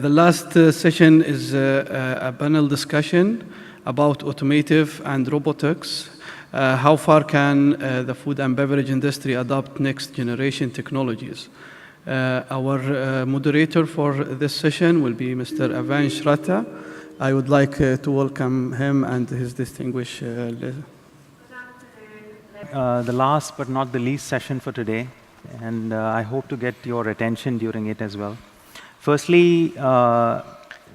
The last session is a panel discussion about automotive and robotics. How far can the food and beverage industry adopt next generation technologies? Our moderator for this session will be Mr. Avinash Ratta. I would like to welcome him and his distinguished the last but not the least session for today, and I hope to get your attention during it as well. Firstly,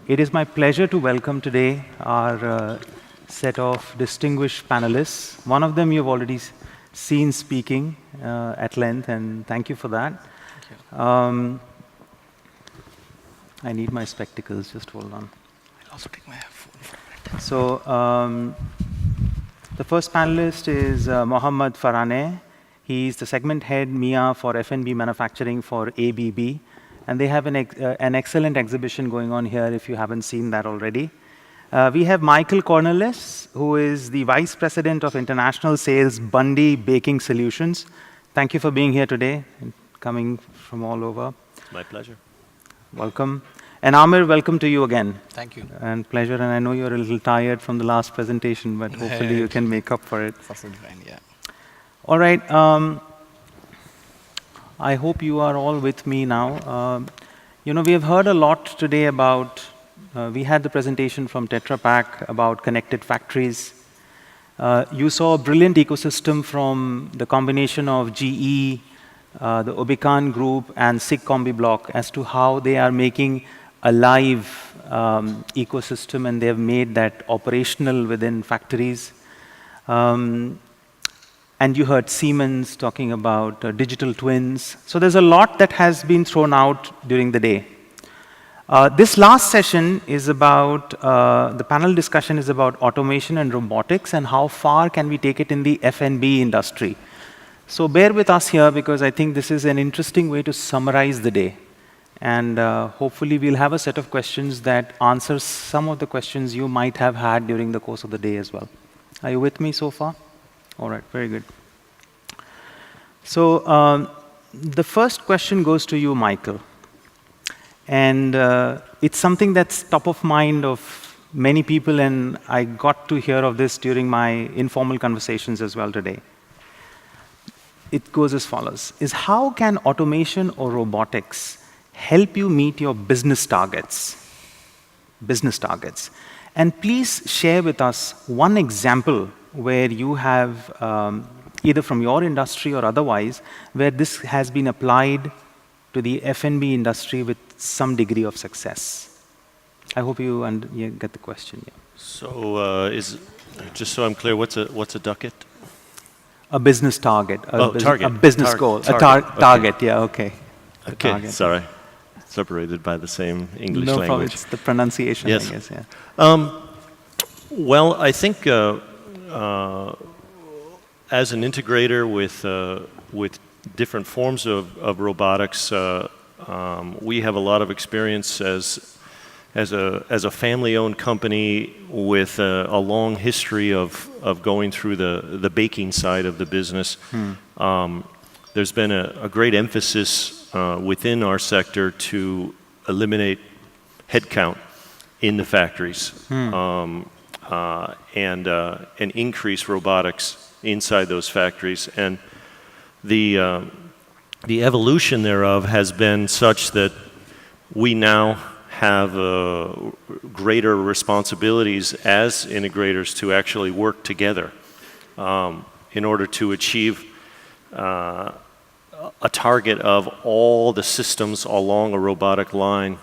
it is my pleasure to welcome today our set of distinguished panelists. One of them you've already seen speaking at length, and thank you for that. Thank you. I need my spectacles, just hold on. I'll also take my phone for a minute. So, the first panelist is Mohammed Farahneh. He's the segment head MIA for F&B manufacturing for ABB. And they have an excellent exhibition going on here if you haven't seen that already. We have Michael Cornelis, who is the Vice President of International Sales, Bundy Baking Solutions. Thank you for being here today, and coming from all over. My pleasure. Welcome. And Amer, welcome to you again. Thank you. And pleasure, and I know you're a little tired from the last presentation, but hopefully you can make up for it. Perfectly fine, yeah. All right. I hope you are all with me now. You know, we have heard a lot today about, we had the presentation from Tetra Pak about connected factories. You saw a brilliant ecosystem from the combination of GE, the Obican Group, and SIG Combi Block as to how they are making a live ecosystem, and they have made that operational within factories. And you heard Siemens talking about digital twins. So there's a lot that has been thrown out during the day. This last session is about, the panel discussion is about automation and robotics and how far can we take it in the F&B industry. So bear with us here because I think this is an interesting way to summarize the day. And hopefully we'll have a set of questions that answers some of the questions you might have had during the course of the day as well. Are you with me so far? All right, very good. So the first question goes to you, Michael. And it's something that's top of mind of many people, and I got to hear of this during my informal conversations as well today. It goes as follows, is how can automation or robotics help you meet your business targets? And please share with us one example where you have, either from your industry or otherwise, where this has been applied to the F&B industry with some degree of success. I hope you get the question. Yeah. So, just so I'm clear, what's a ducat? A business target. Target. A business goal. Target, okay. Yeah, okay. Okay, target. Sorry. Separated by the same English language. No problem, it's the pronunciation, yes. I guess, yeah. Well, I think as an integrator with different forms of robotics, we have a lot of experience as a family-owned company with a long history of going through the baking side of the business. There's been a great emphasis within our sector to eliminate headcount in the factories and increase robotics inside those factories. And the evolution thereof has been such that we now have greater responsibilities as integrators to actually work together in order to achieve a target of all the systems along a robotic line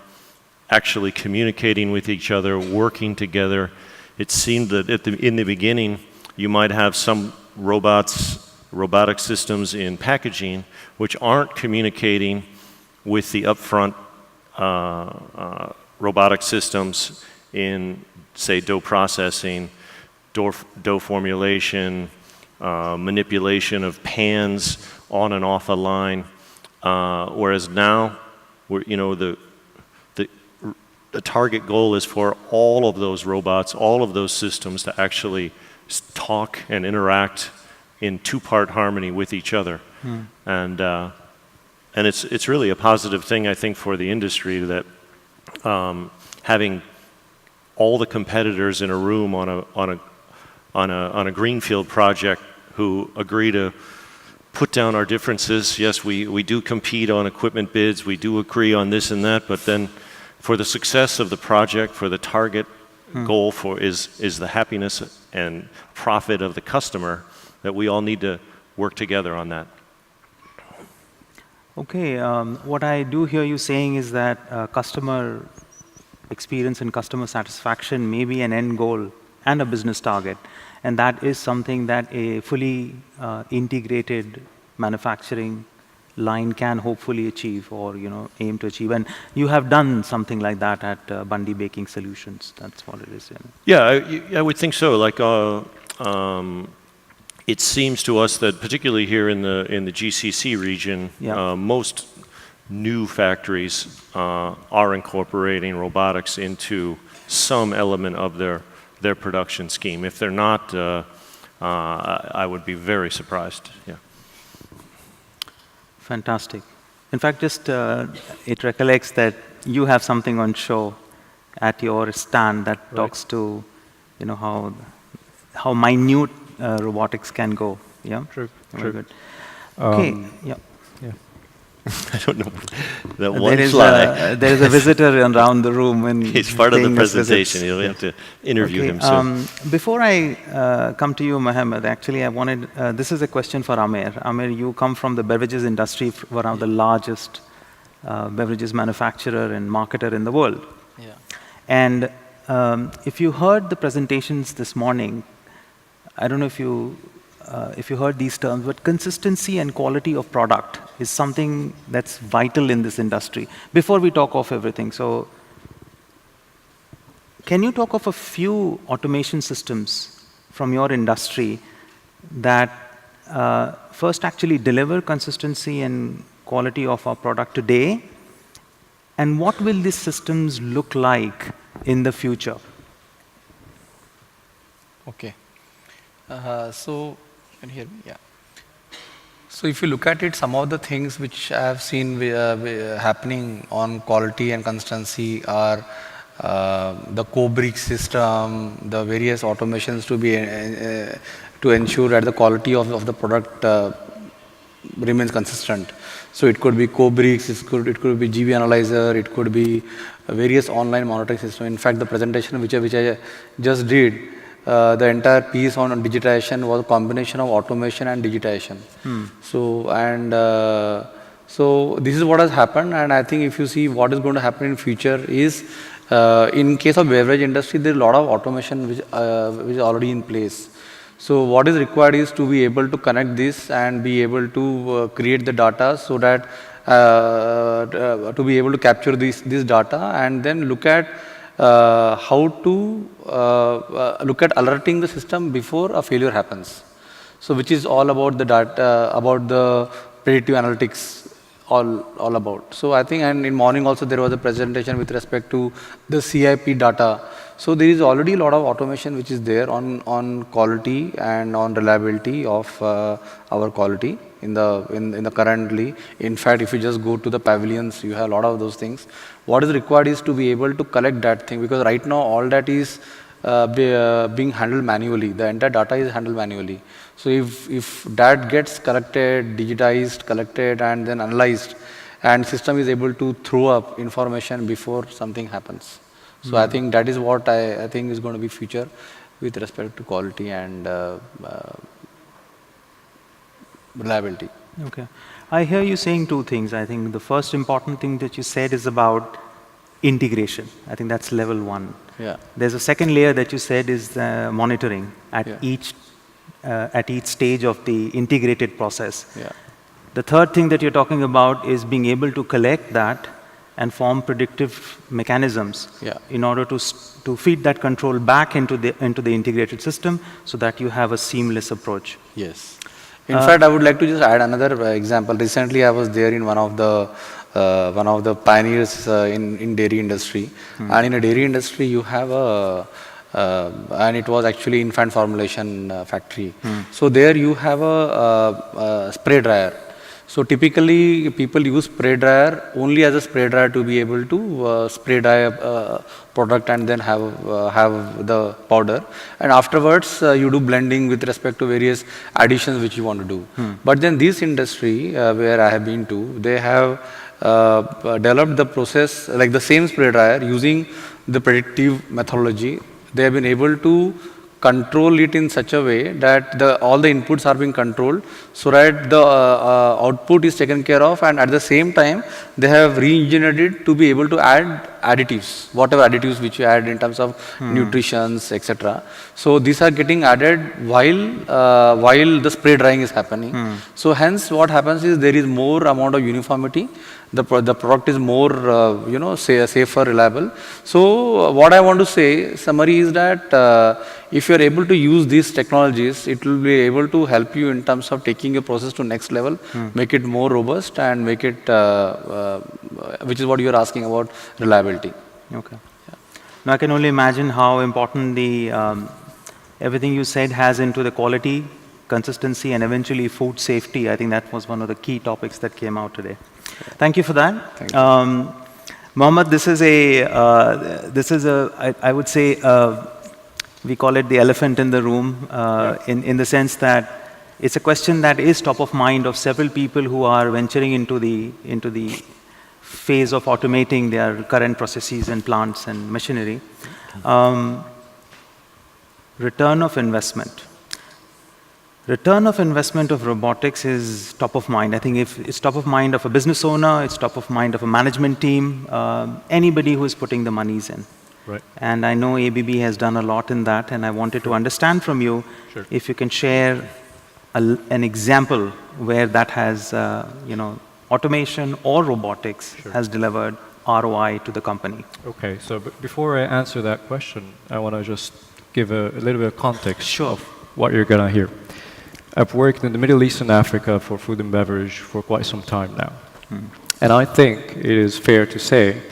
actually communicating with each other, working together. It seemed that in the beginning you might have some robotic systems in packaging which aren't communicating with the upfront robotic systems in, say, dough processing, dough formulation, manipulation of pans on and off a line, whereas now, the target goal is for all of those robots, all of those systems to actually talk and interact in two-part harmony with each other. And it's really a positive thing, I think, for the industry that having all the competitors in a room on a greenfield project who agree to put down our differences. Yes, we do compete on equipment bids, we do agree on this and that, but then for the success of the project, for the target goal is the happiness and profit of the customer, that we all need to work together on that. Okay, what I do hear you saying is that customer experience and customer satisfaction may be an end goal and a business target, and that is something that a fully integrated manufacturing line can hopefully achieve, or aim to achieve. And you have done something like that at Bundy Baking Solutions. That's what it is. Yeah, I would think so. Like, it seems to us that particularly here in the GCC region, most new factories are incorporating robotics into some element of their production scheme. If they're not, I would be very surprised. Yeah. Fantastic. In fact, just it recollects that you have something on show at your stand that talks to, how minute robotics can go. Yeah. True. Very good. Okay. Yeah. I don't know that one slide. There is a visitor around the room, and he's part of the presentation. You'll have to interview him soon. Before I come to you, Mohammed, actually, I wanted. This is a question for Amer. Amer, you come from the beverages industry, one of the largest beverages manufacturer and marketer in the world. Yeah. And if you heard the presentations this morning, I don't know if you heard these terms, but consistency and quality of product is something that's vital in this industry. Before we talk of everything, so can you talk of a few automation systems from your industry that first actually deliver consistency and quality of our product today, and what will these systems look like in the future? Okay. So, can you hear me? Yeah. So if you look at it, some of the things which I have seen happening on quality and consistency are the COBOTs system, the various automations to ensure that the quality of the product remains consistent. So it could be COBOTs, it could be GB analyzer, it could be various online monitoring system. In fact, the presentation which I just did, the entire piece on digitization was a combination of automation and digitization. So this is what has happened, and I think if you see what is going to happen in future is, in case of beverage industry, there is a lot of automation which is already in place. So what is required is to be able to connect this and be able to create the data, so that to be able to capture this data and then look at how to look at alerting the system before a failure happens. So which is all about the data, about the predictive analytics, all about. So I think, and in morning also there was a presentation with respect to the CIP data. So there is already a lot of automation which is there on quality and on reliability of our quality in the currently. In fact, if you just go to the pavilions, you have a lot of those things. What is required is to be able to collect that thing, because right now all that is being handled manually. The entire data is handled manually. So if that gets collected, digitized, collected, and then analyzed, and system is able to throw up information before something happens. So I think that is what I think is going to be future with respect to quality and reliability. Okay. I hear you saying two things. I think the first important thing that you said is about integration. I think that's level one. Yeah. There's a second layer that you said is monitoring at each stage of the integrated process. Yeah. The third thing that you're talking about is being able to collect that and form predictive mechanisms in order to feed that control back into the integrated system, so that you have a seamless approach. Yes. In fact, I would like to just add another example. Recently, I was there in one of the pioneers in dairy industry, and in a dairy industry, you have and it was actually infant formulation factory. So there you have a spray dryer. So typically, people use spray dryer only as a spray dryer to be able to spray dry a product and then have the powder. And afterwards, you do blending with respect to various additions which you want to do. But then this industry where I have been to, they have developed the process like the same spray dryer using the predictive methodology. They have been able to control it in such a way that all the inputs are being controlled so that the output is taken care of, and at the same time they have re-engineered it to be able to add additives, whatever additives which you add in terms of nutritions, etc. So these are getting added while the spray drying is happening. So hence what happens is there is more amount of uniformity. The product is more safer, reliable. So what I want to say, summary is that if you are able to use these technologies, it will be able to help you in terms of taking your process to next level, make it more robust, and make it, which is what you are asking about, reliability. Okay. Yeah. Now I can only imagine how important the everything you said has into the quality, consistency, and eventually food safety. I think that was one of the key topics that came out today. Thank you for that. Thank you. Mohammed, this is I would say, we call it the elephant in the room, in the sense that it's a question that is top of mind of several people who are venturing into the phase of automating their current processes and plants and machinery. Return of investment. Return of investment of robotics is top of mind. I think if it's top of mind of a business owner, it's top of mind of a management team, anybody who is putting the monies in. Right. And I know ABB has done a lot in that, and I wanted to understand from you if you can share an example where that has, automation or robotics has delivered ROI to the company. Okay, so before I answer that question, I want to just give a little bit of context of what you're going to hear. I've worked in the Middle East and Africa for food and beverage for quite some time now. And I think it is fair to say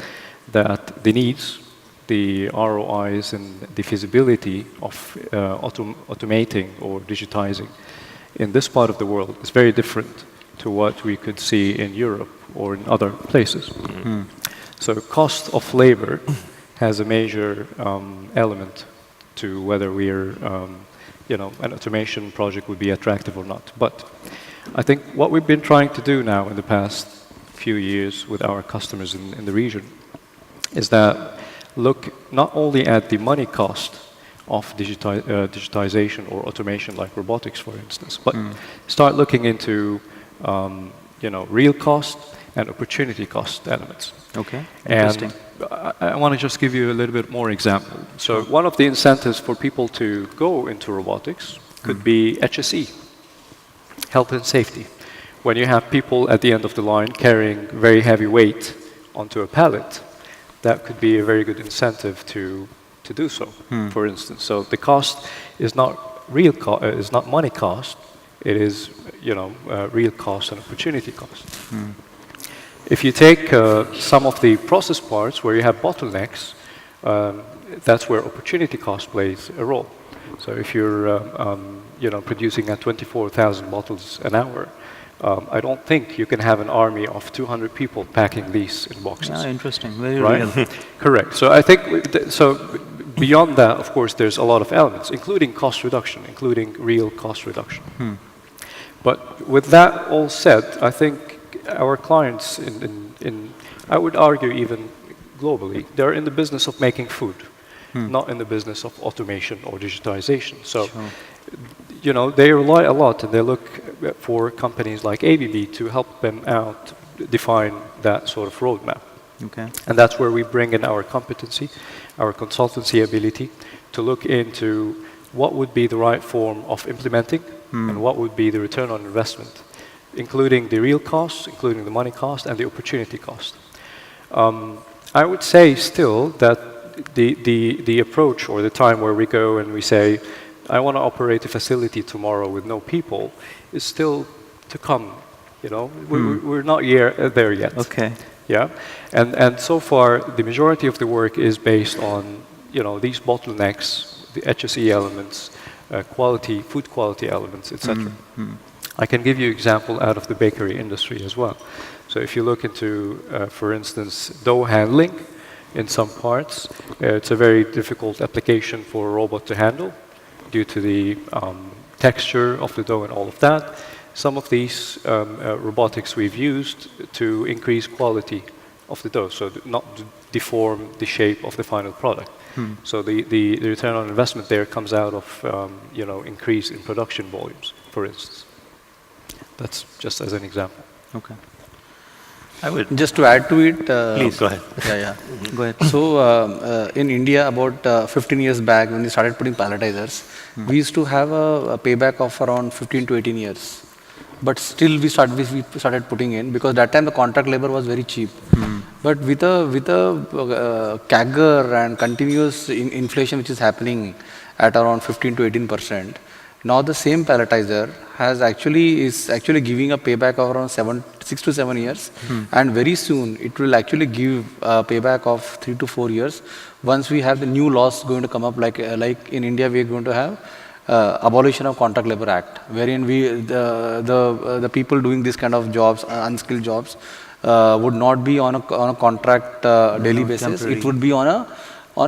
that the needs, the ROIs, and the feasibility of automating or digitizing in this part of the world is very different to what we could see in Europe or in other places. So cost of labor has a major element to whether we're an automation project would be attractive or not. But I think what we've been trying to do now in the past few years with our customers in the region is that look not only at the money cost of digitization or automation like robotics, for instance, but start looking into real cost and opportunity cost elements. Okay, interesting. And I want to just give you a little bit more example. So one of the incentives for people to go into robotics could be HSE, health and safety. When you have people at the end of the line carrying very heavy weight onto a pallet, that could be a very good incentive to do so, for instance. So the cost is not is not money cost, it is real cost and opportunity cost. If you take some of the process parts where you have bottlenecks, that's where opportunity cost plays a role. So if you're producing at 24,000 bottles an hour, I don't think you can have an army of 200 people packing these in boxes. Yeah, interesting. Very right? real. Correct. So I think beyond that, of course, there's a lot of elements, including cost reduction, including real cost reduction. But with that all said, I think our clients, I would argue even globally, they're in the business of making food, not in the business of automation or digitization. So, they rely a lot and they look for companies like ABB to help them out define that sort of roadmap. Okay. And that's where we bring in our competency, our consultancy ability to look into what would be the right form of implementing and what would be the return on investment, including the real costs, including the money cost, and the opportunity cost. I would say still that the approach or the time where we go and we say, I want to operate a facility tomorrow with no people, is still to come. We're not there yet. Okay. Yeah, and so far the majority of the work is based on these bottlenecks, the HSE elements, food quality elements, etc. I can give you an example out of the bakery industry as well. So if you look into, for instance, dough handling in some parts, it's a very difficult application for a robot to handle due to the texture of the dough and all of that. Some of these robotics we've used to increase quality of the dough, so not to deform the shape of the final product. So the return on investment there comes out of increase in production volumes, for instance. That's just as an example. Okay. I would just to add to it. Please go ahead. Yeah. Go ahead. So in India, about 15 years back, when we started putting palletizers, we used to have a payback of around 15 to 18 years. But still, we started putting in because that time the contract labor was very cheap. But with a CAGR and continuous inflation which is happening at around 15 to 18%, now the same palletizer is actually giving a payback of around 6 to 7 years, and very soon it will actually give a payback of 3 to 4 years. Once we have the new laws going to come up, like in India, we are going to have abolition of Contract Labor Act, wherein the people doing this kind of jobs, unskilled jobs, would not be on a contract daily basis. Temporary. It would be on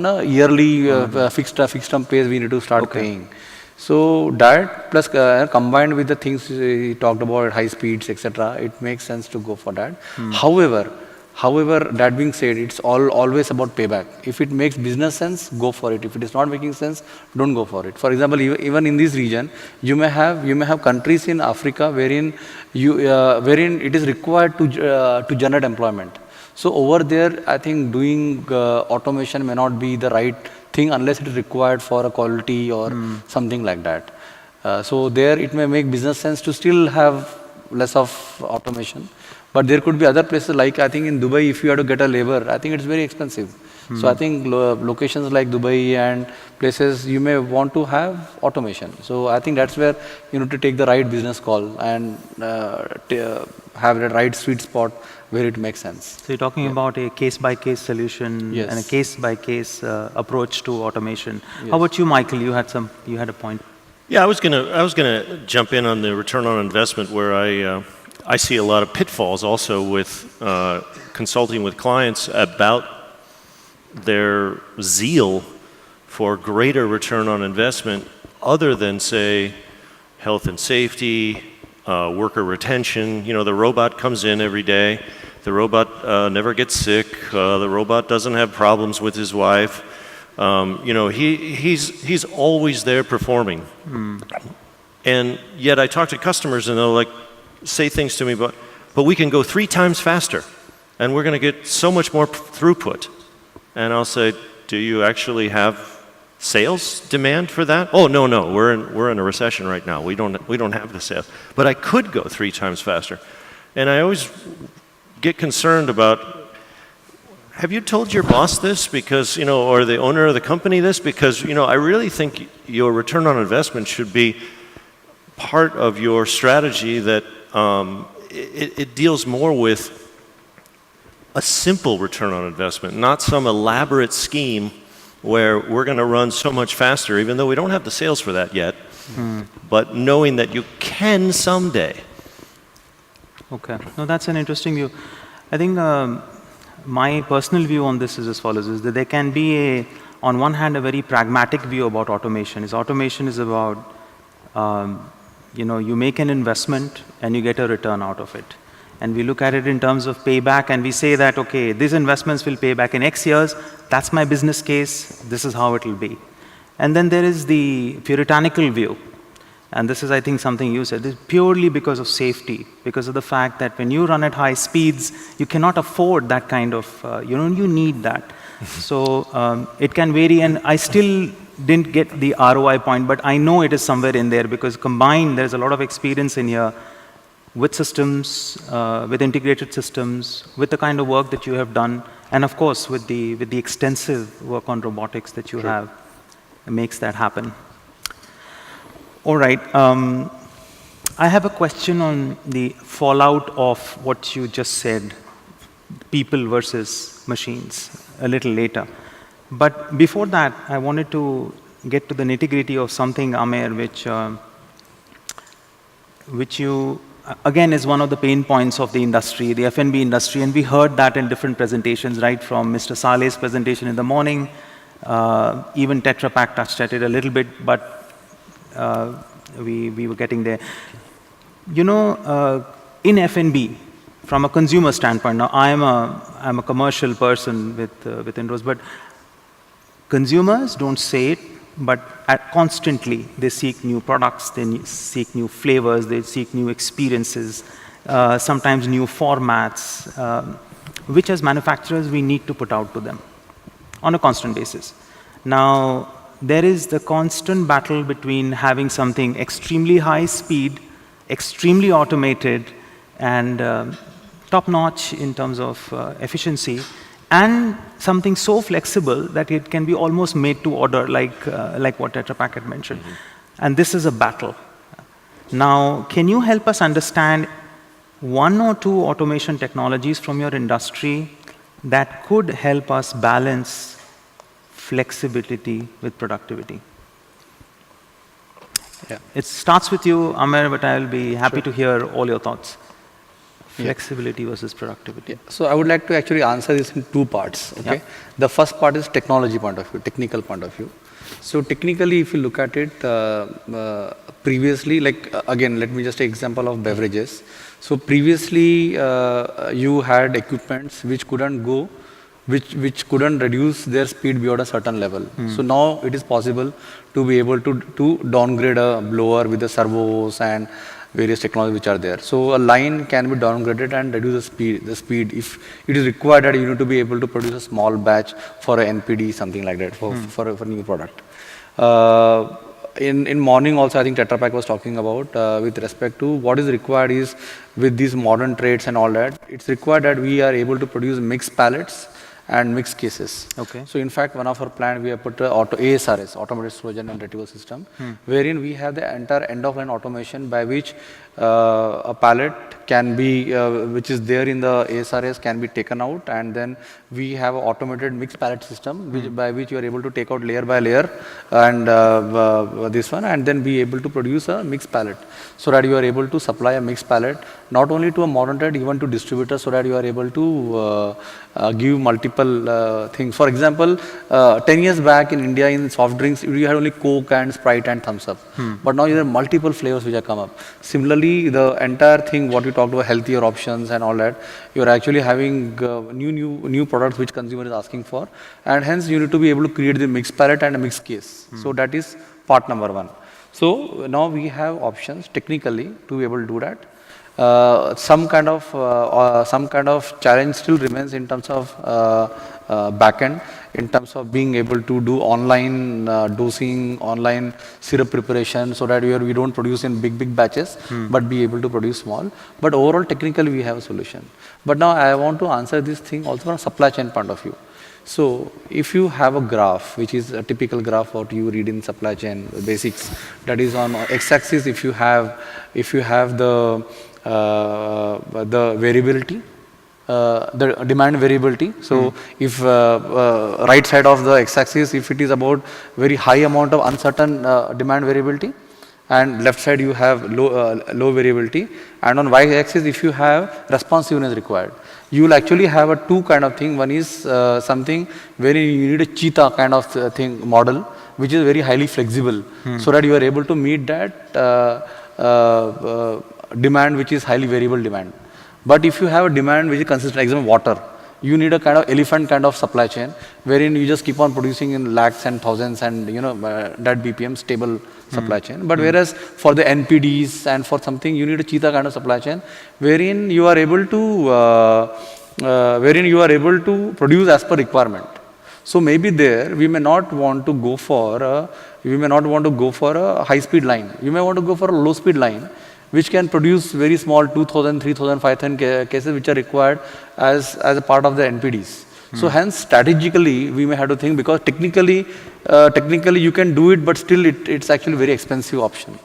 a yearly fixed term base. We need to start paying. So that plus combined with the things we talked about, high speeds, etc., it makes sense to go for that. However, that being said, it's always about payback. If it makes business sense, go for it. If it is not making sense, don't go for it. For example, even in this region, you may have countries in Africa wherein it is required to generate employment. So over there, I think doing automation may not be the right thing unless it is required for a quality or something like that. So there, it may make business sense to still have less of automation. But there could be other places, like I think in Dubai, if you have to get a labor, I think it's very expensive. So I think locations like Dubai and places, you may want to have automation. So I think that's where you need to take the right business call and have the right sweet spot where it makes sense. So you're talking about a case-by-case solution Yes. and a case-by-case approach to automation. Yes. How about you, Michael? You had a point. Yeah, I was gonna jump in on the return on investment, where I see a lot of pitfalls also with consulting with clients about their zeal for greater return on investment, other than, say, health and safety, worker retention. You know, the robot comes in every day. The robot never gets sick. The robot doesn't have problems with his wife. He's always there performing. And yet I talk to customers and they'll say things to me, but we can go 3 times faster and we're going to get so much more throughput. And I'll say, do you actually have sales demand for that? Oh, no, we're in a recession right now. We don't have the sales. But I could go 3 times faster. And I always get concerned about, have you told your boss this because, or the owner of the company this? Because, I really think your return on investment should be part of your strategy, that it deals more with a simple return on investment, not some elaborate scheme where we're going to run so much faster, even though we don't have the sales for that yet, but knowing that you can someday. Okay. No, that's an interesting view. I think my personal view on this is as follows, is that there can be on one hand, a very pragmatic view about automation. Automation is about, you make an investment and you get a return out of it. And we look at it in terms of payback, and we say that, okay, these investments will pay back in X years. That's my business case. This is how it will be. And then there is the puritanical view. And this is, I think, something you said. This is purely because of safety, because of the fact that when you run at high speeds, you cannot afford that kind of, you need that. So it can vary, and I still didn't get the ROI point, but I know it is somewhere in there, because combined, there's a lot of experience in here with systems, with integrated systems, with the kind of work that you have done, and of course, with the extensive work on robotics that you have, it makes that happen. All right. I have a question on the fallout of what you just said, people versus machines, a little later. But before that, I wanted to get to the nitty-gritty of something, Amer, which which you, again, is one of the pain points of the industry, the F&B industry, and we heard that in different presentations, right, from Mr. Saleh's presentation in the morning, even Tetra Pak touched at it a little bit, but we were getting there. You know, in F&B, from a consumer standpoint, now I'm a commercial person with Inros, but consumers don't say it, but constantly they seek new products, they seek new flavors, they seek new experiences, sometimes new formats, which as manufacturers we need to put out to them on a constant basis. Now, there is the constant battle between having something extremely high speed, extremely automated, and top-notch in terms of efficiency, and something so flexible that it can be almost made to order, like what Tetra Pak had mentioned. And this is a battle. Now, can you help us understand one or two automation technologies from your industry that could help us balance flexibility with productivity? Yeah. It starts with you, Amer, but I'll be happy to hear all your thoughts. Flexibility versus productivity. Yeah. So I would like to actually answer this in two parts. Okay. The first part is technology point of view, technical point of view. So technically, if you look at it, previously, like again, let me just take example of beverages. So previously, you had equipments which couldn't go, which couldn't reduce their speed beyond a certain level. So now it is possible to be able to downgrade a blower with the servos and various technologies which are there. So a line can be downgraded and reduce the speed. If it is required that you need to be able to produce a small batch for a NPD, something like that, for a new product. In morning also, I think Tetra Pak was talking about with respect to what is required is with these modern trades and all that, it's required that we are able to produce mixed pallets and mixed cases. Okay. So in fact, one of our plant we have put ASRS, Automated Storage and Retrieval System, wherein we have the entire end-of-line automation by which a pallet can be, which is there in the ASRS, can be taken out, and then we have an automated mixed pallet system by which you are able to take out layer by layer and this one, and then be able to produce a mixed pallet, so that you are able to supply a mixed pallet not only to a modern trade, even to distributors, so that you are able to give multiple things. For example, 10 years back in India in soft drinks, you had only Coke and Sprite and Thumbs Up. But now you have multiple flavors which have come up. Similarly, the entire thing, what you talked about, healthier options and all that, you are actually having new products which consumer is asking for. And hence, you need to be able to create the mixed pallet and a mixed case. So that is part number one. So now we have options technically to be able to do that. Some kind of challenge still remains in terms of backend, in terms of being able to do online dosing, online syrup preparation, so that we don't produce in big batches, but be able to produce small. But overall, technically, we have a solution. But now I want to answer this thing also from a supply chain point of view. So if you have a graph, which is a typical graph what you read in supply chain basics, that is on x-axis, if you have the variability, the demand variability. So if right side of the x-axis, if it is about very high amount of uncertain demand variability, and left side you have low variability, and on y-axis if you have responsiveness required, you will actually have a two kind of thing. One is something where you need a cheetah kind of thing model, which is very highly flexible, so that you are able to meet that demand which is highly variable demand. But if you have a demand which is consistent, like example water, you need a kind of elephant kind of supply chain, wherein you just keep on producing in lakhs and thousands and that BPM stable supply chain. But whereas for the NPDs and for something, you need a cheetah kind of supply chain, wherein you are able to produce as per requirement. So maybe there we may not want to go for a high speed line. You may want to go for a low speed line, which can produce very small 2,000, 3,000, 5,000 cases which are required as a part of the NPDs. So hence strategically we may have to think, because technically you can do it, but still it's actually very expensive option.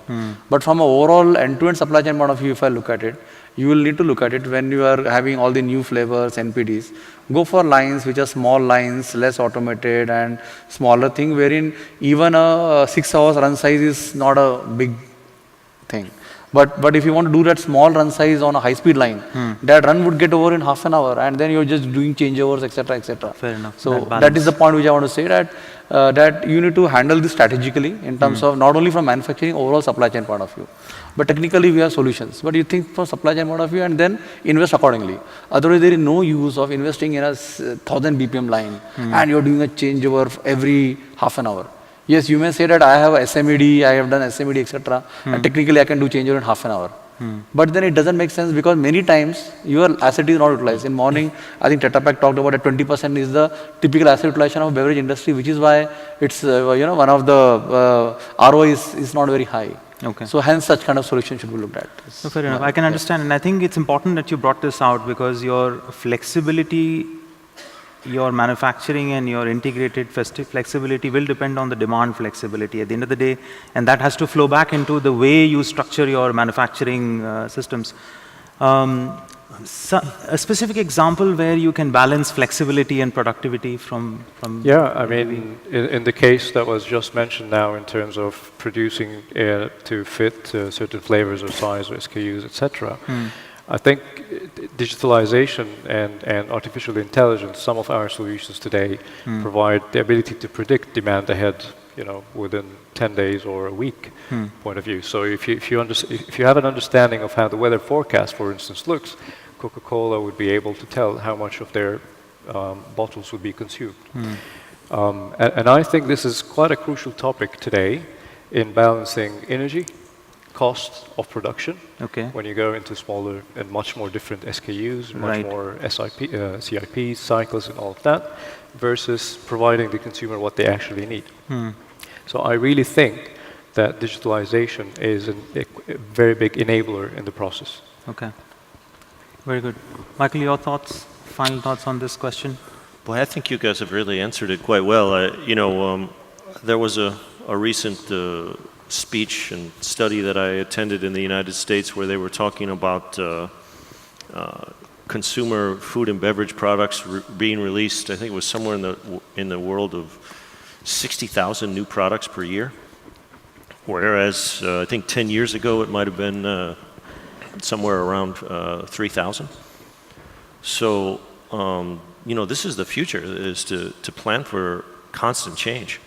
But from an overall end-to-end supply chain point of view, if I look at it, you will need to look at it when you are having all the new flavors, NPDs. Go for lines which are small lines, less automated and smaller thing, wherein even a 6 hours run size is not a big thing. But if you want to do that small run size on a high-speed line, that run would get over in half an hour, and then you're just doing changeovers, etc., etc. Fair enough. So that is the point which I want to say, that that you need to handle this strategically in terms of not only from manufacturing, overall supply chain point of view, but technically we have solutions. But you think from supply chain point of view and then invest accordingly. Otherwise, there is no use of investing in a 1000 BPM line and you're doing a changeover every half an hour. Yes, you may say that I have a SMED, I have done SMED, etc. And technically I can do changeover in half an hour. But then it doesn't make sense, because many times your asset is not utilized. In morning, I think Tata Pak talked about that 20% is the typical asset utilization of beverage industry, which is why it's one of the ROI is not very high. Okay. So hence such kind of solution should be looked at. No, fair enough. I can understand, and I think it's important that you brought this out, because your flexibility, your manufacturing and your integrated flexibility will depend on the demand flexibility at the end of the day, and that has to flow back into the way you structure your manufacturing systems. So a specific example where you can balance flexibility and productivity from Yeah, I mean, in the case that was just mentioned now, in terms of producing to fit certain flavors or size or SKUs, etc., I think digitalization and artificial intelligence, some of our solutions today provide the ability to predict demand ahead, within 10 days or a week point of view. So if you have an understanding of how the weather forecast, for instance, looks, Coca-Cola would be able to tell how much of their bottles would be consumed. And I think this is quite a crucial topic today in balancing energy, cost of production, when you go into smaller and much more different SKUs, much more CIPs, cycles and all of that, versus providing the consumer what they actually need. So I really think that digitalization is a very big enabler in the process. Okay. Very good. Michael, your thoughts, final thoughts on this question? Boy, I think you guys have really answered it quite well. There was a recent speech and study that I attended in the United States where they were talking about consumer food and beverage products being released. I think it was somewhere in the world of 60,000 new products per year, whereas I think 10 years ago it might have been somewhere around 3,000. So this is the future, is to plan for constant change.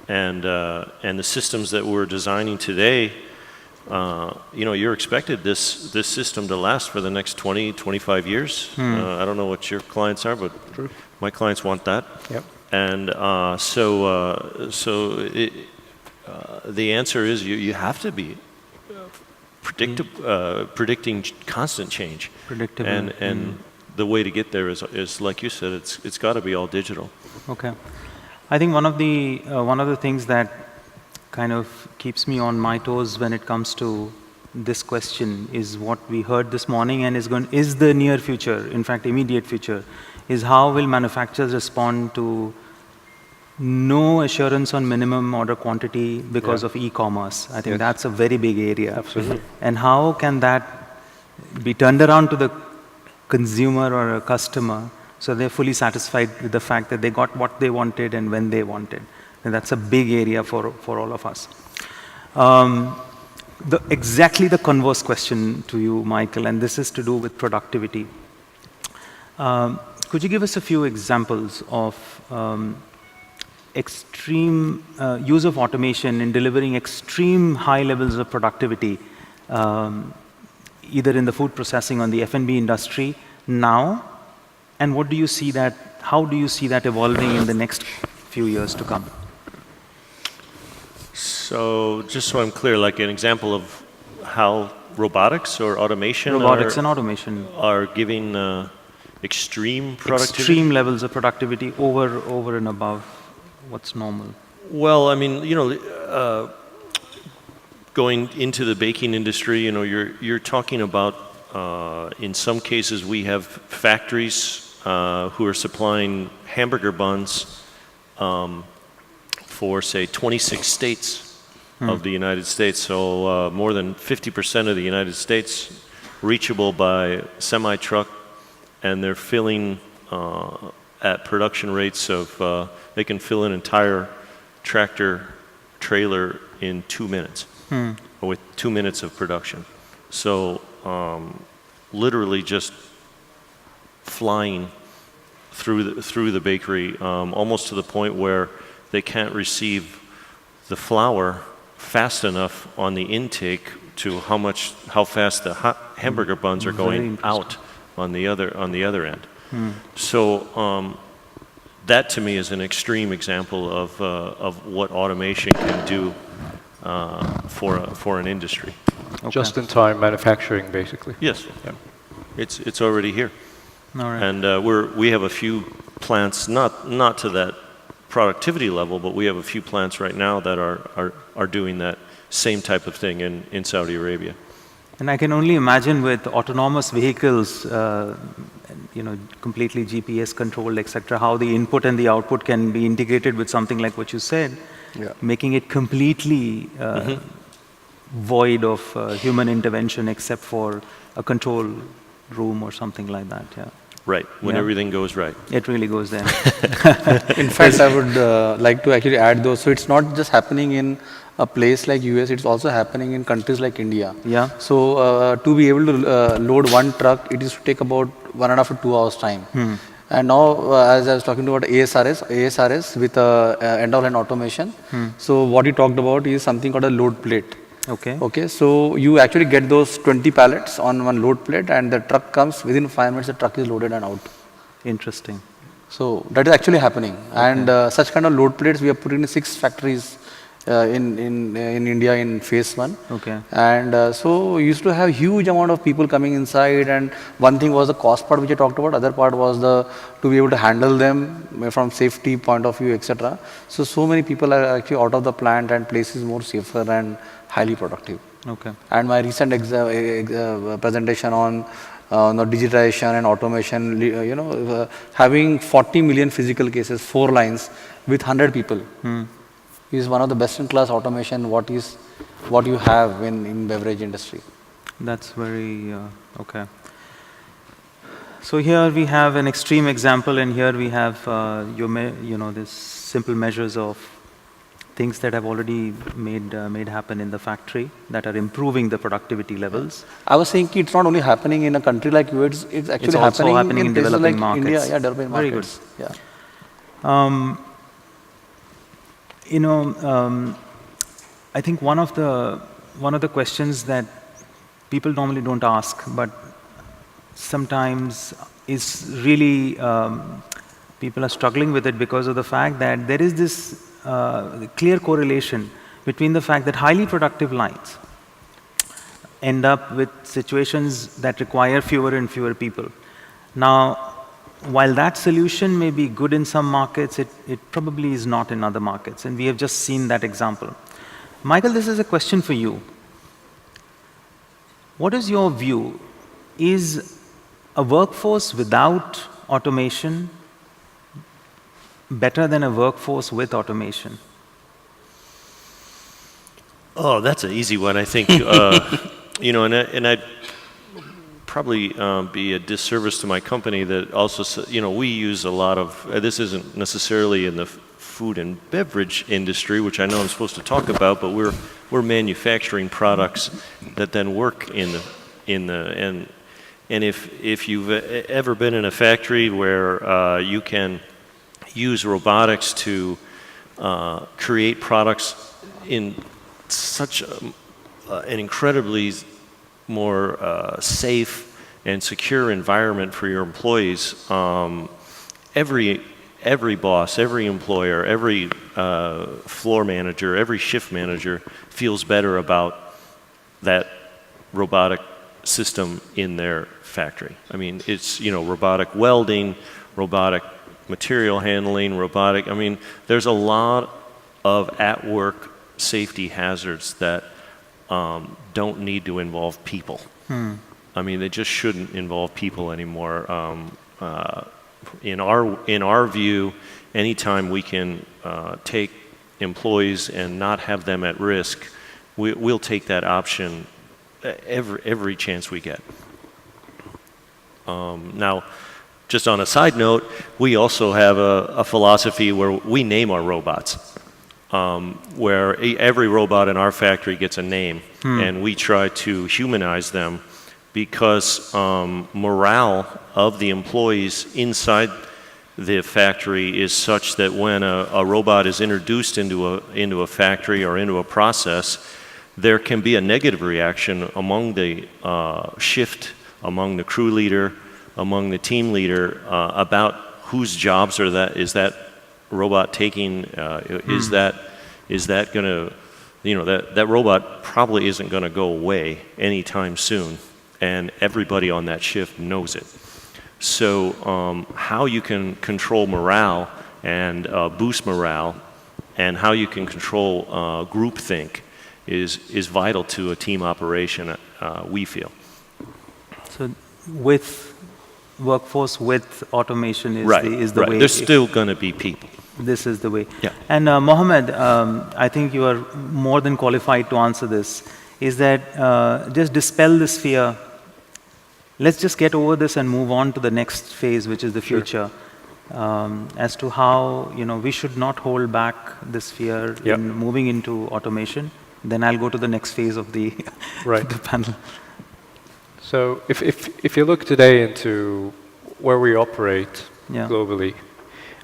And the systems that we're designing today, you're expected this system to last for the next 20, 25 years. I don't know what your clients are, but my clients want that. Yep. And the answer is you have to be predicting constant change. Predictable. And the way to get there is like you said, it's got to be all digital. Okay. I think one of the things that kind of keeps me on my toes when it comes to this question is what we heard this morning, and is the near future, in fact immediate future, is how will manufacturers respond to no assurance on minimum order quantity because of e-commerce. I think that's a very big area. Absolutely. And how can that be turned around to the consumer or a customer so they're fully satisfied with the fact that they got what they wanted and when they wanted. And that's a big area for all of us. Exactly the converse question to you, Michael, and this is to do with productivity. Could you give us a few examples of extreme use of automation in delivering extreme high levels of productivity, either in the food processing or the F&B industry now, and how do you see that evolving in the next few years to come? So just so I'm clear, like an example of how robotics or automation are giving extreme productivity? Extreme levels of productivity over and above what's normal. Well, I mean, going into the baking industry, you're talking about, in some cases we have factories who are supplying hamburger buns for, say, 26 states of the United States. So more than 50% of the United States reachable by semi-truck, and they're filling at production rates of, they can fill an entire tractor trailer in 2 minutes. with 2 minutes of production. So literally just flying through the bakery, almost to the point where they can't receive the flour fast enough on the intake to how fast the hamburger buns are going out on the other end. So that to me is an extreme example of what automation can do for an industry. Okay. Just-in-time manufacturing, basically. Yes, yeah. It's already here. All right. And we have a few plants, not to that productivity level, but we have a few plants right now that are doing that same type of thing in Saudi Arabia. And I can only imagine with autonomous vehicles, completely GPS controlled, etc., how the input and the output can be integrated with something like what you said, making it completely void of human intervention except for a control room or something like that. Yeah. Right, when everything goes right. It really goes there. In fact, I would like to actually add those. So it's not just happening in a place like US, it's also happening in countries like India. Yeah. So to be able to load one truck, it used to take about 1.5 to 2 hours time. And now, as I was talking about ASRS with end-of-line automation. So what you talked about is something called a load plate. Okay. So you actually get those 20 pallets on one load plate, and the truck comes within 5 minutes. The truck is loaded and out. Interesting. So that is actually happening, and such kind of load plates we have put in 6 factories in India in phase 1. Okay. And so we used to have huge amount of people coming inside, and one thing was the cost part which I talked about. Other part was to be able to handle them from safety point of view, etc. So many people are actually out of the plant, and place is more safer and highly productive. Okay. And my recent presentation on digitization and automation, having 40 million physical cases, 4 lines with 100 people is one of the best in class automation what you have in beverage industry. That's very okay. So here we have an extreme example, and here we have this simple measures of things that have already made happen in the factory that are improving the productivity levels. I was saying it's not only happening in a country like US, it's actually also happening in places developing like markets. India, developing Very markets. good. Yeah. I think one of the questions that people normally don't ask, but sometimes is really people are struggling with it because of the fact that there is this clear correlation between the fact that highly productive lines end up with situations that require fewer and fewer people. Now, while that solution may be good in some markets, it probably is not in other markets, and we have just seen that example. Michael, this is a question for you. What is your view? Is a workforce without automation better than a workforce with automation? Oh, that's an easy one, I think. And I'd probably be a disservice to my company that also, we use a lot of, this isn't necessarily in the food and beverage industry, which I know I'm supposed to talk about, but we're manufacturing products that then work and if you've ever been in a factory where you can use robotics to create products in such an incredibly more safe and secure environment for your employees, every boss, every employer, every floor manager, every shift manager feels better about that robotic system in their factory. I mean, it's, robotic welding, robotic material handling, there's a lot of at-work safety hazards that don't need to involve people. They just shouldn't involve people anymore. In our view, anytime we can take employees and not have them at risk, we'll take that option every chance we get. Now, just on a side note, we also have a philosophy where we name our robots. where every robot in our factory gets a name, and we try to humanize them because morale of the employees inside the factory is such that when a robot is introduced into a factory or into a process, there can be a negative reaction among the shift, among the crew leader, among the team leader about whose jobs is that robot taking. Is that going to, that robot probably isn't going to go away anytime soon, and everybody on that shift knows it. So how you can control morale and boost morale, and how you can control groupthink is vital to a team operation, we feel. So with workforce, with automation is the way. There's still going to be people. This is the way. Yeah. And Mohammed, I think you are more than qualified to answer this, is that just dispel this fear. Let's just get over this and move on to the next phase, which is the future. As to how we should not hold back this fear in moving into automation. Then I'll go to the next phase of the, the panel. So if you look today into where we operate globally,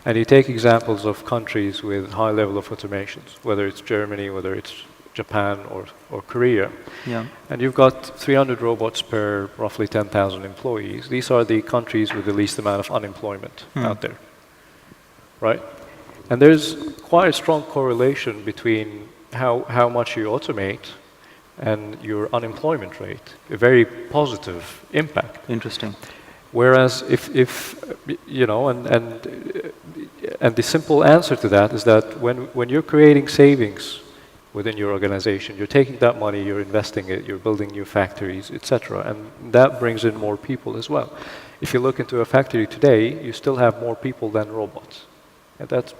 and you take examples of countries with high level of automations, whether it's Germany, whether it's Japan or Korea, and you've got 300 robots per roughly 10,000 employees. These are the countries with the least amount of unemployment out there, right? And there's quite a strong correlation between how much you automate and your unemployment rate, a very positive impact. Interesting. Whereas if and the simple answer to that is that when you're creating savings within your organization, you're taking that money, you're investing it, you're building new factories, etc., and that brings in more people as well. If you look into a factory today, you still have more people than robots, and that's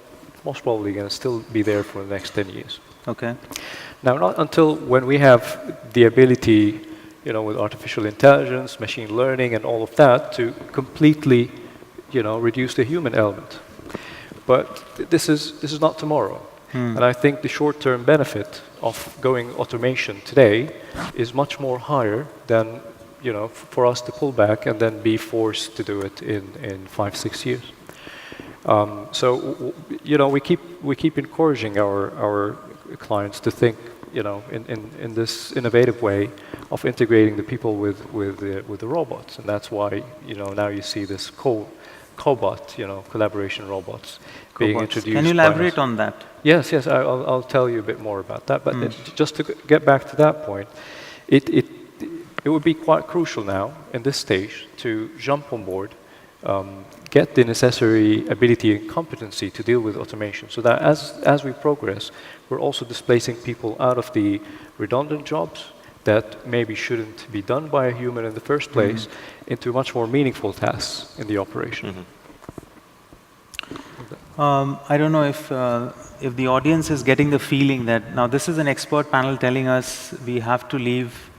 most probably going to still be there for the next 10 years. Okay. Now, not until when we have the ability, with artificial intelligence, machine learning, and all of that, to completely, reduce the human element. But this is not tomorrow. And I think the short-term benefit of going automation today is much more higher than, for us to pull back and then be forced to do it in 5-6 years. So, we keep encouraging our clients to think, in this innovative way of integrating the people with the robots, and that's why now you see this cobot, collaboration robots being introduced. Can you elaborate on that? Yes, I'll tell you a bit more about that. But just to get back to that point, it would be quite crucial now in this stage to jump on board, get the necessary ability and competency to deal with automation, so that as we progress, we're also displacing people out of the redundant jobs that maybe shouldn't be done by a human in the first place into much more meaningful tasks in the operation. I don't know if the audience is getting the feeling that now this is an expert panel telling us we have to leave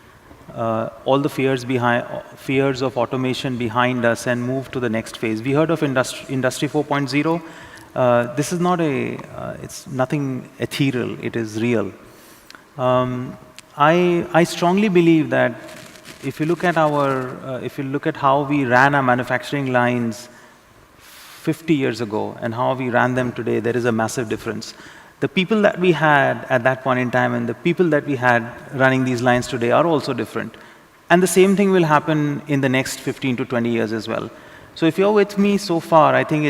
all the fears of automation behind us and move to the next phase. We heard of Industry 4.0. This is not it's nothing ethereal. It is real. I strongly believe that if you look at how we ran our manufacturing lines 50 years ago and how we ran them today, there is a massive difference. The people that we had at that point in time and the people that we had running these lines today are also different. And the same thing will happen in the next 15 to 20 years as well. So if you're with me so far, I think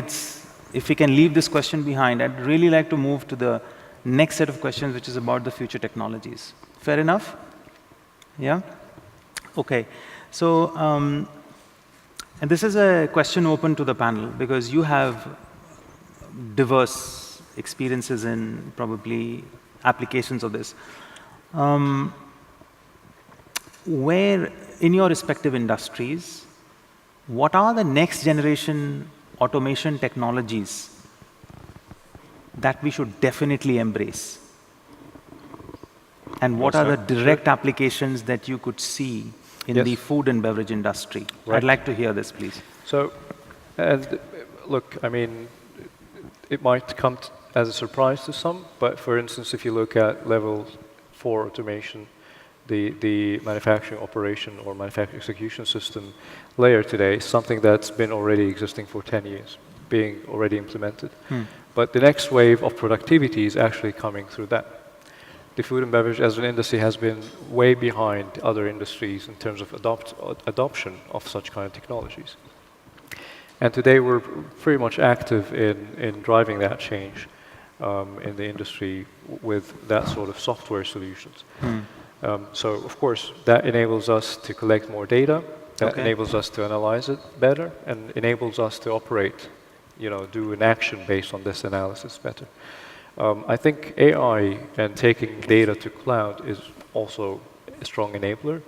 if we can leave this question behind, I'd really like to move to the next set of questions, which is about the future technologies. Fair enough? Yeah? Okay. So, and this is a question open to the panel, because you have diverse experiences in probably applications of this. Where, in your respective industries, what are the next generation automation technologies that we should definitely embrace? And what are the direct applications that you could see in the food and beverage industry? I'd like to hear this, please. So, and look, I mean, it might come as a surprise to some, but for instance, if you look at level 4 automation, the manufacturing operation or manufacturing execution system layer today is something that's been already existing for 10 years, being already implemented. But the next wave of productivity is actually coming through that. The food and beverage as an industry has been way behind other industries in terms of adoption of such kind of technologies. And today we're pretty much active in driving that change in the industry with that sort of software solutions. So of course that enables us to collect more data, that enables us to analyze it better, and enables us to operate, do an action based on this analysis better. I think AI and taking data to cloud is also a strong enabler.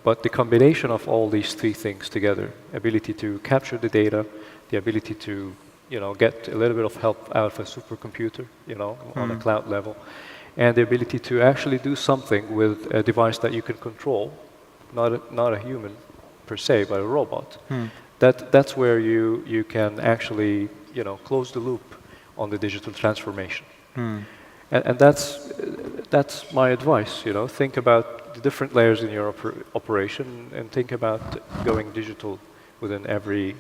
But the combination of all these three things together, ability to capture the data, the ability to get a little bit of help out of a supercomputer, on a cloud level, and the ability to actually do something with a device that you can control, not a human per se, but a robot. That's where you can actually close the loop on the digital transformation. And that's my advice. Think about the different layers in your operation and think about going digital within every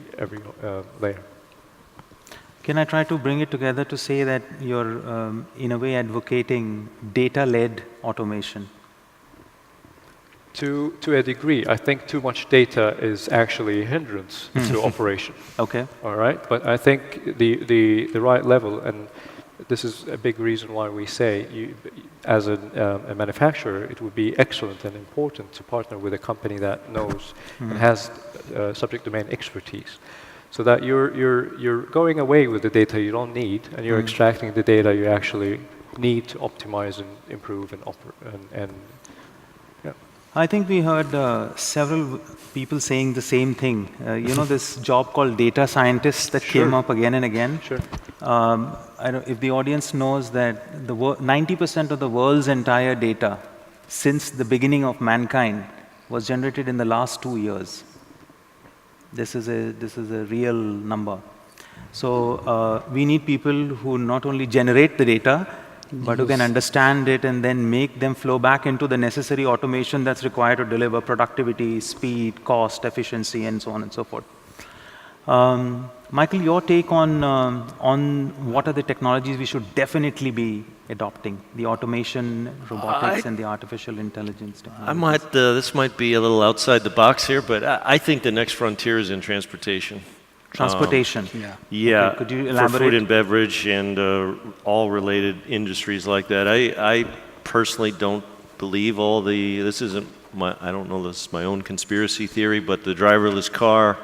layer. Can I try to bring it together to say that you're, in a way, advocating data-led automation? To a degree, I think too much data is actually a hindrance to operation. Okay. All right, but I think the right level, and this is a big reason why we say, as a manufacturer, it would be excellent and important to partner with a company that knows and has subject domain expertise, so that you're going away with the data you don't need, and you're extracting the data you actually need to optimize and improve and I think we heard several people saying the same thing. This job called data scientist that came up again and again. Sure. I don't, if the audience knows that 90% of the world's entire data since the beginning of mankind was generated in the last 2 years. This is a real number. So we need people who not only generate the data, but who can understand it and then make them flow back into the necessary automation that's required to deliver productivity, speed, cost, efficiency, and so on and so forth. Michael, your take on what are the technologies we should definitely be adopting? The automation, robotics, and the artificial intelligence technologies. This might be a little outside the box here, but I think the next frontier is in transportation. Transportation. Yeah. Okay, could you elaborate? For food and beverage and all related industries like that. I personally don't believe all this isn't I don't know, this is my own conspiracy theory, but the driverless car,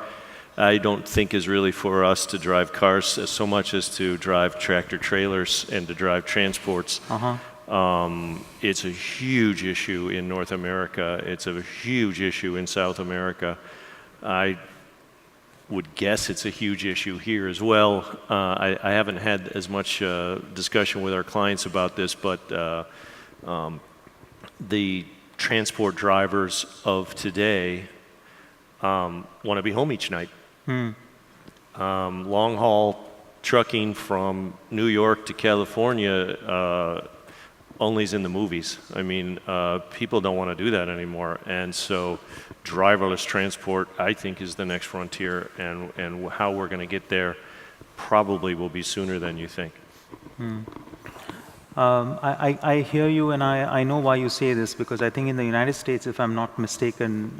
I don't think is really for us to drive cars so much as to drive tractor trailers and to drive transports. It's a huge issue in North America. It's a huge issue in South America. I would guess it's a huge issue here as well. I haven't had as much discussion with our clients about this, but the transport drivers of today want to be home each night. Long haul trucking from New York to California only is in the movies. I mean, people don't want to do that anymore, and so driverless transport, I think, is the next frontier, and how we're going to get there probably will be sooner than you think. I hear you, and I know why you say this, because I think in the United States, if I'm not mistaken,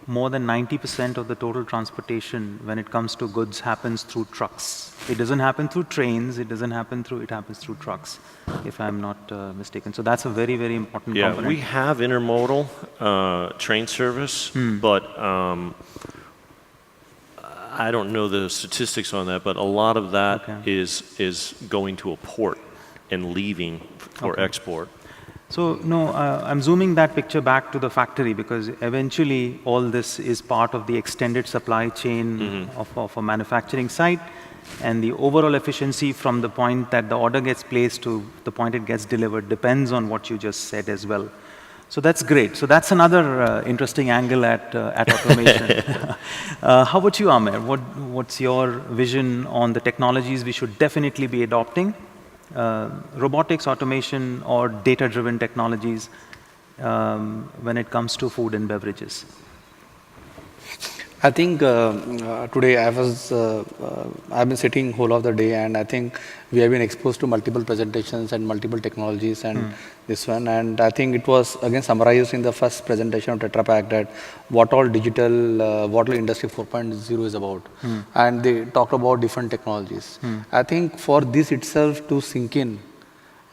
more than 90% of the total transportation when it comes to goods happens through trucks. It doesn't happen through trains, it happens through trucks, if I'm not mistaken. So that's a very, very important component. Yeah, we have intermodal train service, but I don't know the statistics on that, but a lot of that is going to a port and leaving for export. So, no, I'm zooming that picture back to the factory, because eventually all this is part of the extended supply chain of a manufacturing site, and the overall efficiency from the point that the order gets placed to the point it gets delivered depends on what you just said as well. So that's great. So that's another interesting angle at automation. How about you, Amer? What's your vision on the technologies we should definitely be adopting? Robotics, automation, or data-driven technologies when it comes to food and beverages? I think today I've been sitting whole of the day, and I think we have been exposed to multiple presentations and multiple technologies and this one. And I think it was again summarized in the first presentation of Tetra Pak that what all digital, what all Industry 4.0 is about. And they talked about different technologies. I think for this itself to sink in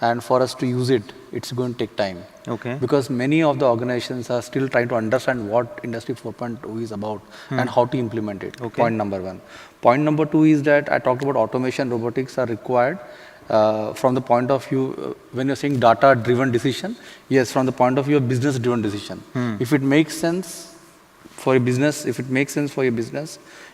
and for us to use it, it's going to take time. Okay. Because many of the organizations are still trying to understand what Industry 4.0 is about and how to implement it. Okay. Point number one. Point number two is that I talked about automation, robotics are required from the point of view, when you're saying data-driven decision, yes, from the point of view of business-driven decision. If it makes sense for a business,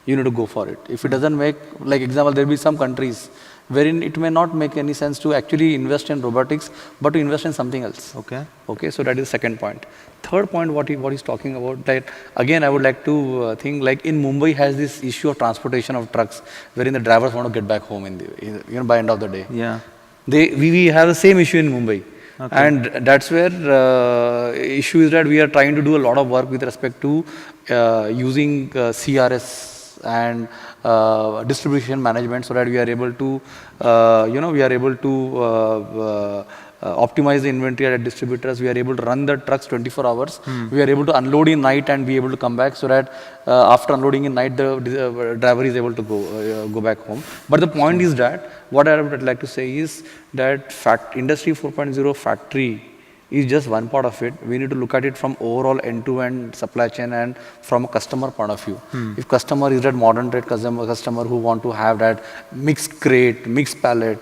you need to go for it. If it doesn't make, like example, there will be some countries wherein it may not make any sense to actually invest in robotics, but to invest in something else. Okay. Okay, so that is the second point. Third point, what he's talking about, that again, I would like to think like in Mumbai has this issue of transportation of trucks, wherein the drivers want to get back home by end of the day. Yeah. We have the same issue in Mumbai. Okay. And that's where issue is that we are trying to do a lot of work with respect to using CRS and distribution management, so that we are able to, optimize the inventory at distributors. We are able to run the trucks 24 hours. We are able to unload in night and be able to come back, so that after unloading in night, the driver is able to go back home. But the point is that, what I would like to say is that Industry 4.0 factory is just one part of it. We need to look at it from overall end-to-end supply chain and from a customer point of view. If customer is that modern trade customer who want to have that mixed crate, mixed pallet,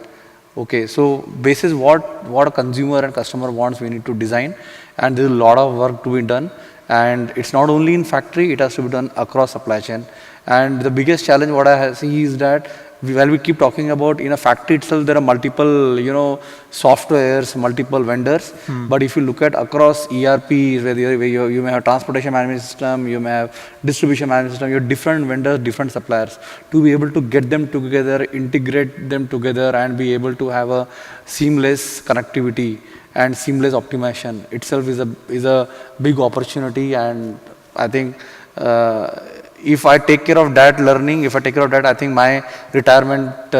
okay, so basis what a consumer and customer wants, we need to design, and there's a lot of work to be done. And it's not only in factory, it has to be done across supply chain. And the biggest challenge what I see is that while we keep talking about in a factory itself, there are multiple, softwares, multiple vendors. But if you look at across ERPs, where you may have transportation management system, you may have distribution management system, you have different vendors, different suppliers. To be able to get them together, integrate them together, and be able to have a seamless connectivity and seamless optimization itself is a big opportunity. And I think if I take care of that learning, I think my retirement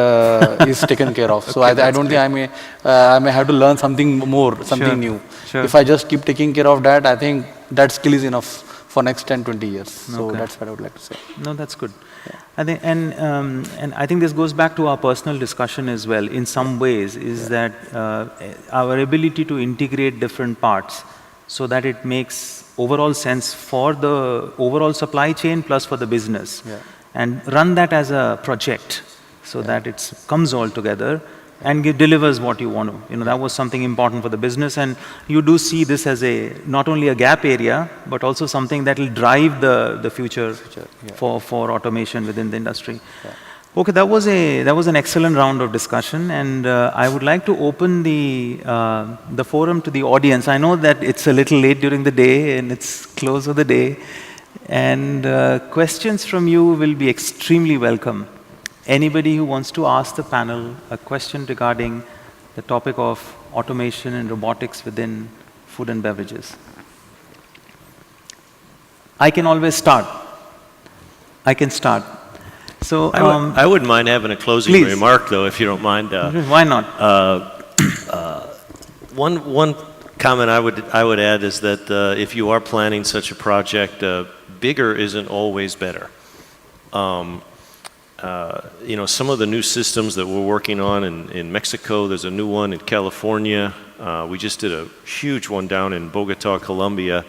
is taken care of. So okay, I don't think I may have to learn something more, something new. Sure. If I just keep taking care of that, I think that skill is enough for next 10, 20 years. So that's what I would like to say. No, that's good. Yeah. I think, and I think this goes back to our personal discussion as well. In some ways, is that our ability to integrate different parts so that it makes overall sense for the overall supply chain plus for the business, and run that as a project so that it comes all together and delivers what you want to. That was something important for the business, and you do see this as not only a gap area, but also something that will drive the future for automation within the industry. Okay, that was an excellent round of discussion, and I would like to open the forum to the audience. I know that it's a little late during the day and it's close of the day, and questions from you will be extremely welcome. Anybody who wants to ask the panel a question regarding the topic of automation and robotics within food and beverages. I can always start. I can start. So I wouldn't mind having a closing remark, though, if you don't mind. Why not? One comment I would add is that if you are planning such a project, bigger isn't always better. Some of the new systems that we're working on in Mexico, there's a new one in California. We just did a huge one down in Bogota, Colombia,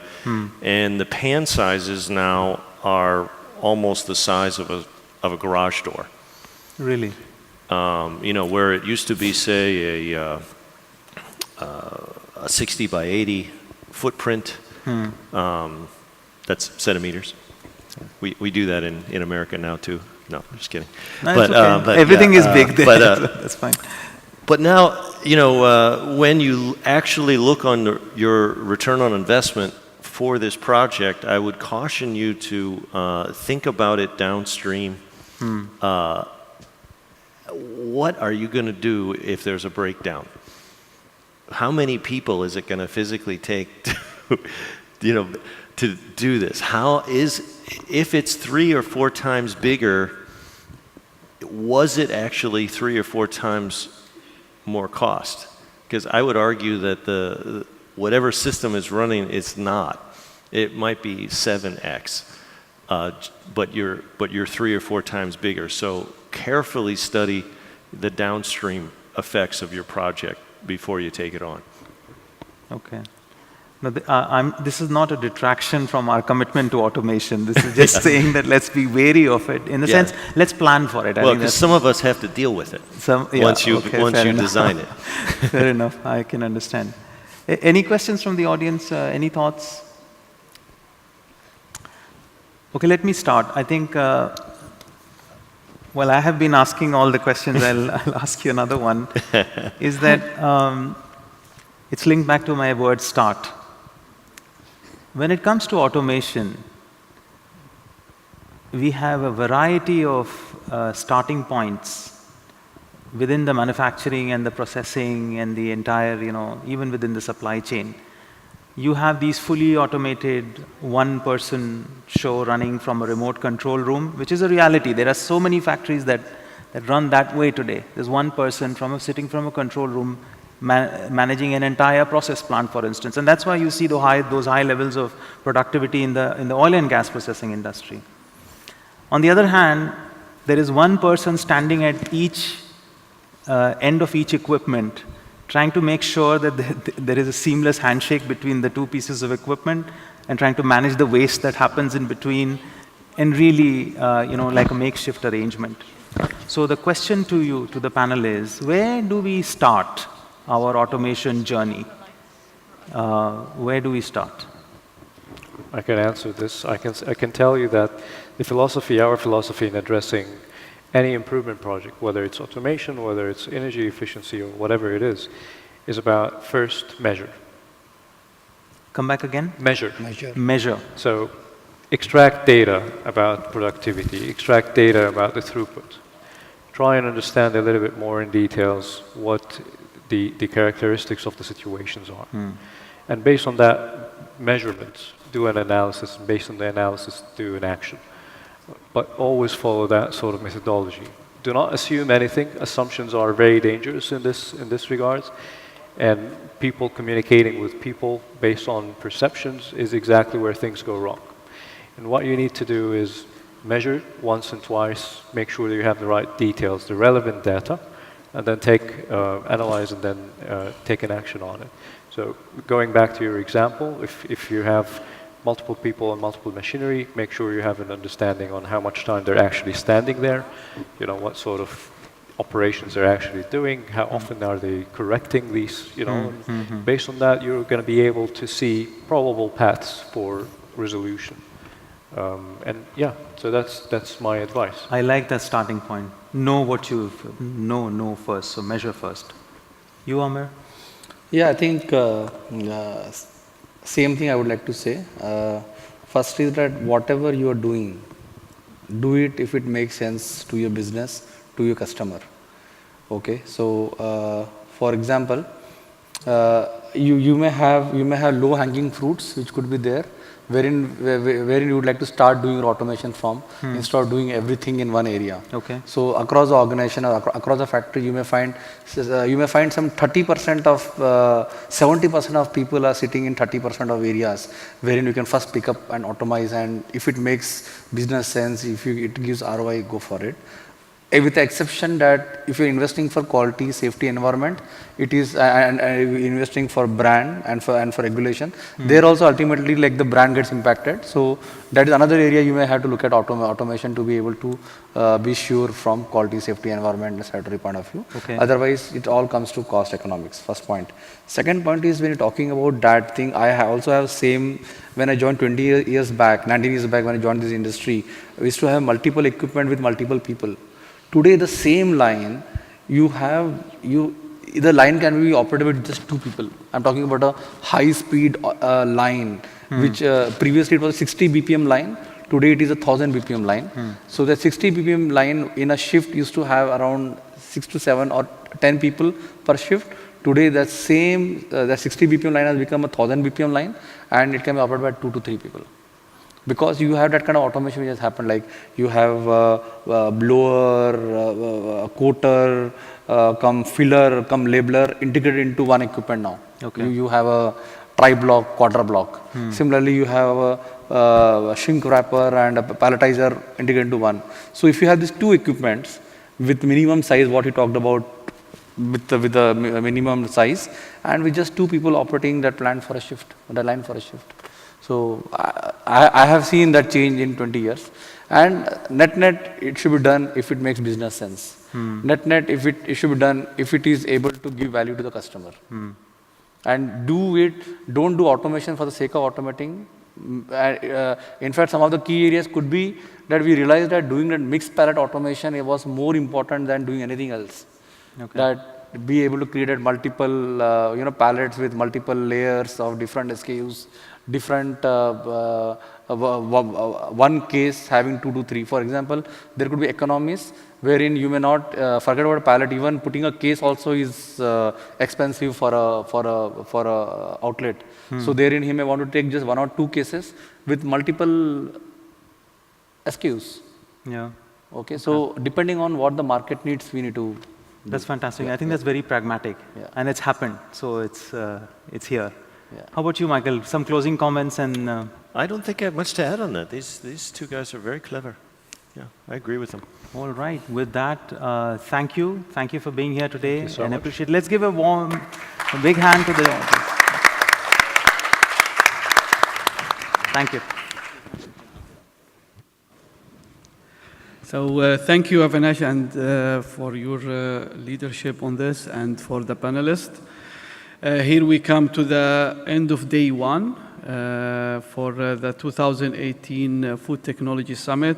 and the pan sizes now are almost the size of a garage door. Really? Where it used to be, say, a 60 by 80 footprint, that's centimeters. We do that in America now too. No, I'm just kidding. No, but everything is big there. But, that's fine. But now when you actually look on your return on investment for this project, I would caution you to think about it downstream. What are you going to do if there's a breakdown? How many people is it going to physically take to do this? If it's 3 or 4 times bigger, was it actually 3 or 4 times more cost? Because I would argue that whatever system is running, it's not. It might be 7x, but you're 3 or 4 times bigger. So carefully study the downstream effects of your project before you take it on. Okay. Now, this is not a detraction from our commitment to automation. This is just saying that let's be wary of it. In the sense, let's plan for it. Well, because some of us have to deal with it once you design it. Fair enough. I can understand. Any questions from the audience? Any thoughts? Okay, let me start. I think, well, I have been asking all the questions. I'll ask you another one. Is that it's linked back to my word start. When it comes to automation, we have a variety of starting points within the manufacturing and the processing and the entire, even within the supply chain. You have these fully automated one-person show running from a remote control room, which is a reality. There are so many factories that run that way today. There's one person sitting from a control room managing an entire process plant, for instance. And that's why you see those high levels of productivity in the oil and gas processing industry. On the other hand, there is one person standing at each end of each equipment, trying to make sure that there is a seamless handshake between the 2 pieces of equipment and trying to manage the waste that happens in between, and really, like a makeshift arrangement. So the question to you, to the panel is, where do we start our automation journey? Where do we start? I can answer this. I can tell you that our philosophy in addressing any improvement project, whether it's automation, whether it's energy efficiency, or whatever it is about first measure. Come back again? Measure. Measure. So extract data about productivity, extract data about the throughput. Try and understand a little bit more in details what the characteristics of the situations are. And based on that measurement, do an analysis, and based on the analysis, do an action. But always follow that sort of methodology. Do not assume anything. Assumptions are very dangerous in this regards. And people communicating with people based on perceptions is exactly where things go wrong. And what you need to do is measure once and twice, make sure that you have the right details, the relevant data, and then analyze and then take an action on it. So going back to your example, if you have multiple people and multiple machinery, make sure you have an understanding on how much time they're actually standing there, what sort of operations they're actually doing, how often are they correcting these, Based on that, you're going to be able to see probable paths for resolution. So that's my advice. I like that starting point. Know what you know first, so measure first. You, Amer? Yeah, I think same thing I would like to say. First is that whatever you are doing, do it if it makes sense to your business, to your customer. Okay, so for example, you may have low-hanging fruits which could be there, wherein you would like to start doing your automation from instead of doing everything in one area. Okay. So across the organization or across the factory, you may find some 30% of 70% of people are sitting in 30% of areas wherein you can first pick up and automate, and if it makes business sense, if it gives ROI, go for it. With the exception that if you're investing for quality, safety, environment, it is and investing for brand and for regulation, there also ultimately like the brand gets impacted. So that is another area you may have to look at automation to be able to be sure from quality, safety, environment, and statutory point of view. Okay. Otherwise, it all comes to cost economics. First point. Second point is when you're talking about that thing, I also have same. When I joined 19 years back when I joined this industry, we used to have multiple equipment with multiple people. Today, the same line, you the line can be operated with just 2 people. I'm talking about a high-speed line, which previously it was a 60 BPM line. Today it is a 1000 BPM line. So the 60 BPM line in a shift used to have around 6 to 7 or 10 people per shift. Today that same, that 60 BPM line has become a 1000 BPM line, and it can be operated by 2 to 3 people. Because you have that kind of automation which has happened, like you have a blower, a coater, come filler, come labeler integrated into one equipment now. Okay. You have a tri-block, quarter block. Similarly, you have a shrink wrapper and a palletizer integrated into one. So if you have these 2 equipments with minimum size, what you talked about, with the minimum size, and with just 2 people operating that plant for a shift, the line for a shift. So I have seen that change in 20 years. And net, it should be done if it makes business sense. Net, it should be done if it is able to give value to the customer. And don't do automation for the sake of automating. In fact, some of the key areas could be that we realized that doing that mixed pallet automation, it was more important than doing anything else. Okay. That be able to create multiple pallets with multiple layers of different SKUs, different one case having 2 to 3. For example, there could be economies wherein you may not forget about a pallet. Even putting a case also is expensive for a outlet. So therein he may want to take just 1 or 2 cases with multiple SKUs. Yeah. Okay. So depending on what the market needs, we need to. That's fantastic. I think that's very pragmatic, and it's happened. So it's here. Yeah. How about you, Michael? Some closing comments and. I don't think I have much to add on that. These 2 guys are very clever. Yeah, I agree with them. All right. With that, thank you. Thank you for being here today. Thank you so and much. Appreciate. Let's give a big hand to the audience. Thank you. So thank you, Avinash, and for your leadership on this, and for the panelists. Here we come to the end of day 1 for the 2018 Food Technology Summit.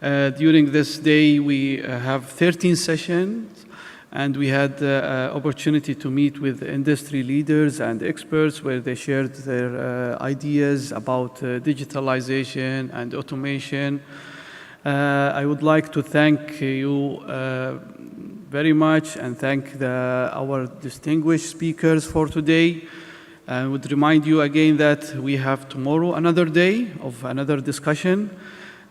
During this day, we have 13 sessions, and we had the opportunity to meet with industry leaders and experts where they shared their ideas about digitalization and automation. I would like to thank you very much and thank our distinguished speakers for today. I would remind you again that we have tomorrow another day of another discussion.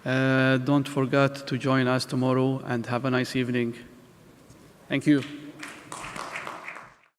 Don't forget to join us tomorrow, and have a nice evening. Thank you.